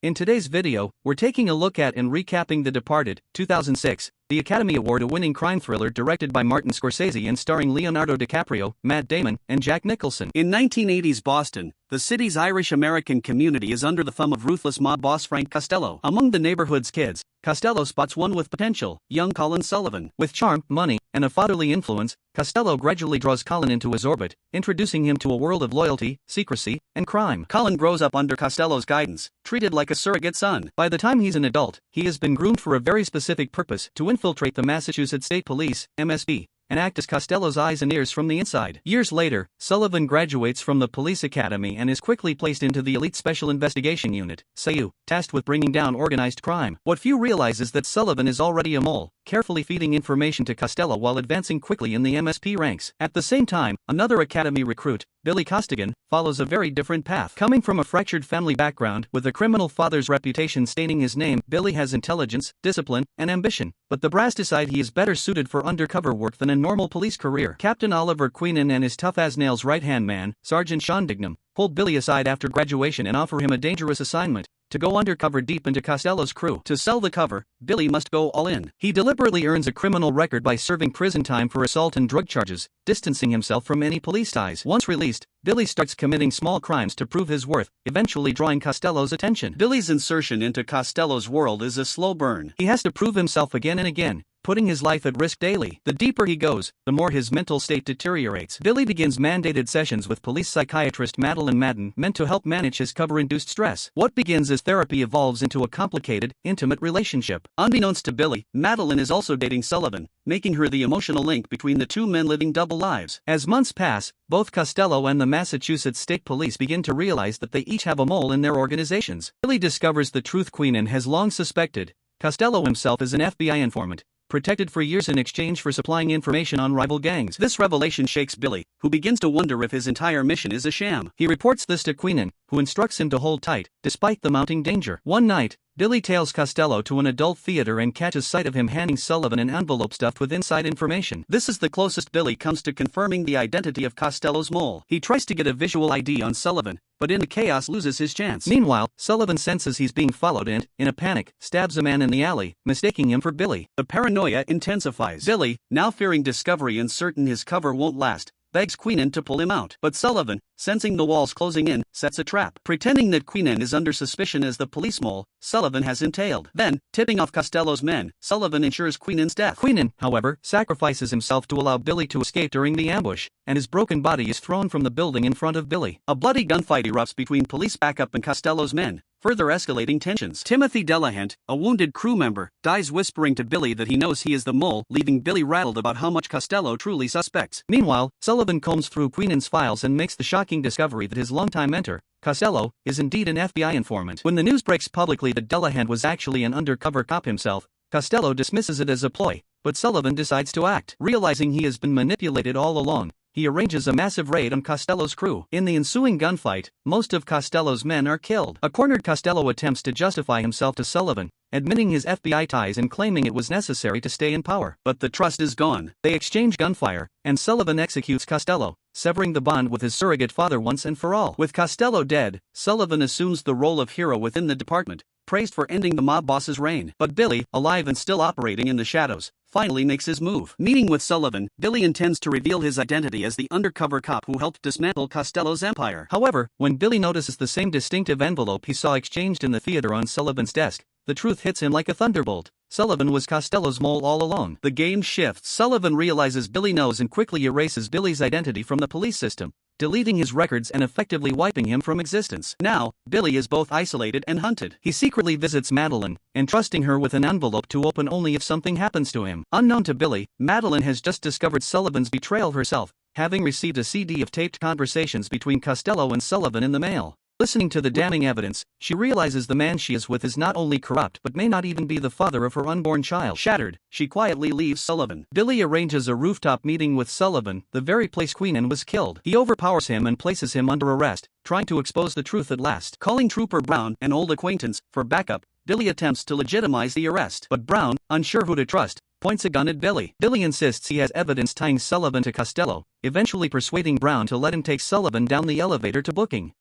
In today's video, we're taking a look at and recapping The Departed, 2006, the Academy Award-winning crime thriller directed by Martin Scorsese and starring Leonardo DiCaprio, Matt Damon, and Jack Nicholson. In 1980s Boston, the city's Irish-American community is under the thumb of ruthless mob boss Frank Costello. Among the neighborhood's kids, Costello spots one with potential, young Colin Sullivan. With charm, money, and a fatherly influence, Costello gradually draws Colin into his orbit, introducing him to a world of loyalty, secrecy, and crime. Colin grows up under Costello's guidance, treated like a surrogate son. By the time he's an adult, he has been groomed for a very specific purpose: to infiltrate the Massachusetts State Police, MSP, and act as Costello's eyes and ears from the inside. Years later, Sullivan graduates from the police academy and is quickly placed into the elite Special Investigation Unit, SAU, tasked with bringing down organized crime. What few realize is that Sullivan is already a mole, carefully feeding information to Costello while advancing quickly in the MSP ranks. At the same time, another academy recruit, Billy Costigan, follows a very different path. Coming from a fractured family background, with a criminal father's reputation staining his name, Billy has intelligence, discipline, and ambition, but the brass decide he is better suited for undercover work than a normal police career. Captain Oliver Queenan and his tough-as-nails right-hand man, Sergeant Sean Dignam, pull Billy aside after graduation and offer him a dangerous assignment: to go undercover deep into Costello's crew. To sell the cover, Billy must go all in. He deliberately earns a criminal record by serving prison time for assault and drug charges, distancing himself from any police ties. Once released, Billy starts committing small crimes to prove his worth, eventually drawing Costello's attention. Billy's insertion into Costello's world is a slow burn. He has to prove himself again and again, putting his life at risk daily. The deeper he goes, the more his mental state deteriorates. Billy begins mandated sessions with police psychiatrist Madeline Madden, meant to help manage his cover-induced stress. What begins as therapy evolves into a complicated, intimate relationship. Unbeknownst to Billy, Madeline is also dating Sullivan, making her the emotional link between the two men living double lives. As months pass, both Costello and the Massachusetts State Police begin to realize that they each have a mole in their organizations. Billy discovers the truth Queenan has long suspected: Costello himself is an FBI informant, protected for years in exchange for supplying information on rival gangs. This revelation shakes Billy, who begins to wonder if his entire mission is a sham. He reports this to Queenan, who instructs him to hold tight, despite the mounting danger. One night, Billy tails Costello to an adult theater and catches sight of him handing Sullivan an envelope stuffed with inside information. This is the closest Billy comes to confirming the identity of Costello's mole. He tries to get a visual ID on Sullivan, but in the chaos loses his chance. Meanwhile, Sullivan senses he's being followed and, in a panic, stabs a man in the alley, mistaking him for Billy. The paranoia intensifies. Billy, now fearing discovery and certain his cover won't last, begs Queenan to pull him out. But Sullivan, sensing the walls closing in, sets a trap. Pretending that Queenan is under suspicion as the police mole, Sullivan has him tailed. Then, tipping off Costello's men, Sullivan ensures Queenan's death. Queenan, however, sacrifices himself to allow Billy to escape during the ambush, and his broken body is thrown from the building in front of Billy. A bloody gunfight erupts between police backup and Costello's men, further escalating tensions. Timothy Delahant, a wounded crew member, dies whispering to Billy that he knows he is the mole, leaving Billy rattled about how much Costello truly suspects. Meanwhile, Sullivan combs through Queenan's files and makes the shocking discovery that his longtime mentor, Costello, is indeed an FBI informant. When the news breaks publicly that Delahant was actually an undercover cop himself, Costello dismisses it as a ploy, but Sullivan decides to act. Realizing he has been manipulated all along, he arranges a massive raid on Costello's crew. In the ensuing gunfight, most of Costello's men are killed. A cornered Costello attempts to justify himself to Sullivan, admitting his FBI ties and claiming it was necessary to stay in power. But the trust is gone. They exchange gunfire, and Sullivan executes Costello, severing the bond with his surrogate father once and for all. With Costello dead, Sullivan assumes the role of hero within the department, praised for ending the mob boss's reign. But Billy, alive and still operating in the shadows, finally makes his move. Meeting with Sullivan, Billy intends to reveal his identity as the undercover cop who helped dismantle Costello's empire. However, when Billy notices the same distinctive envelope he saw exchanged in the theater on Sullivan's desk, the truth hits him like a thunderbolt. Sullivan was Costello's mole all along. The game shifts. Sullivan realizes Billy knows and quickly erases Billy's identity from the police system, deleting his records and effectively wiping him from existence. Now, Billy is both isolated and hunted. He secretly visits Madeline, entrusting her with an envelope to open only if something happens to him. Unknown to Billy, Madeline has just discovered Sullivan's betrayal herself, having received a CD of taped conversations between Costello and Sullivan in the mail. Listening to the damning evidence, she realizes the man she is with is not only corrupt but may not even be the father of her unborn child. Shattered, she quietly leaves Sullivan. Billy arranges a rooftop meeting with Sullivan, the very place Queenan was killed. He overpowers him and places him under arrest, trying to expose the truth at last. Calling Trooper Brown, an old acquaintance, for backup, Billy attempts to legitimize the arrest. But Brown, unsure who to trust, points a gun at Billy. Billy insists he has evidence tying Sullivan to Costello, eventually persuading Brown to let him take Sullivan down the elevator to booking.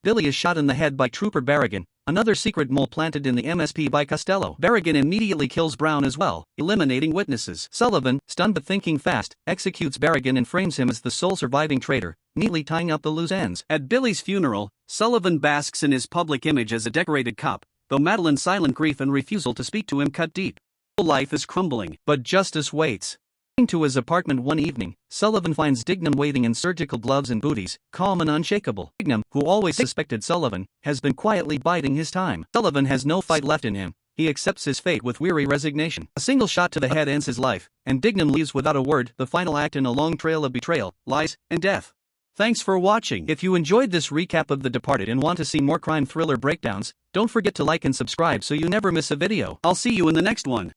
Billy is shot in the head by Trooper Barragan, Another secret mole planted in the MSP by Costello. Berrigan immediately kills Brown as well, eliminating witnesses. Sullivan, stunned but thinking fast, executes Berrigan and frames him as the sole surviving traitor, neatly tying up the loose ends. At Billy's funeral, Sullivan basks in his public image as a decorated cop, though Madeline's silent grief and refusal to speak to him cut deep. Life is crumbling, but justice waits. Going to his apartment one evening, Sullivan finds Dignam waiting in surgical gloves and booties, calm and unshakable. Dignam, who always suspected Sullivan, has been quietly biding his time. Sullivan has no fight left in him. He accepts his fate with weary resignation. A single shot to the head ends his life, and Dignam leaves without a word, the final act in a long trail of betrayal, lies, and death. Thanks for watching. If you enjoyed this recap of The Departed and want to see more crime thriller breakdowns, don't forget to like and subscribe so you never miss a video. I'll see you in the next one.